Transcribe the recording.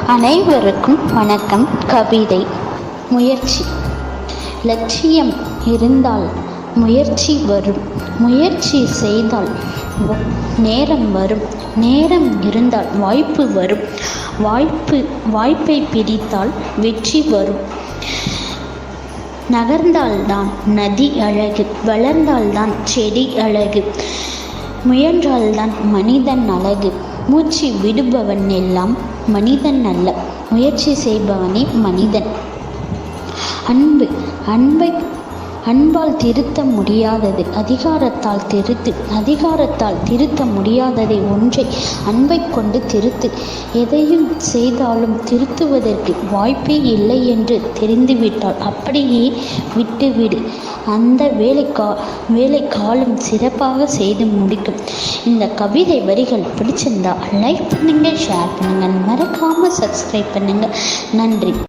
அனைவருக்கும் வணக்கம். கவிதை. முயற்சி. லட்சியம் இருந்தால் முயற்சி வரும். முயற்சி செய்தால் நேரம் வரும். நேரம் இருந்தால் வாய்ப்பு வரும். வாய்ப்பை பிடித்தால் வெற்றி வரும். நகர்ந்தால்தான் நதி அழகு, வளர்ந்தால்தான் செடி அழகு, முயன்றால்தான் மனிதன் அழகு. மூச்சு விடுபவன் எல்லாம் மனிதன் அல்ல, முயற்சி செய்பவனே மனிதன். அன்பால் திருத்த முடியாதது அதிகாரத்தால் திருத்து. அதிகாரத்தால் திருத்த முடியாததை ஒன்றை அன்பை கொண்டு திருத்து. எதையும் செய்தாலும் திருத்துவதற்கு வாய்ப்பே இல்லை என்று தெரிந்துவிட்டால் அப்படியே விட்டுவிடு. அந்த வேலை காலம் சிறப்பாக செய்து முடிக்கும். இந்த கவிதை வரிகள் பிடிச்சிருந்தா லைக் பண்ணுங்க, ஷேர் பண்ணுங்க, மறக்காம சப்ஸ்கிரைப் பண்ணுங்க. நன்றி.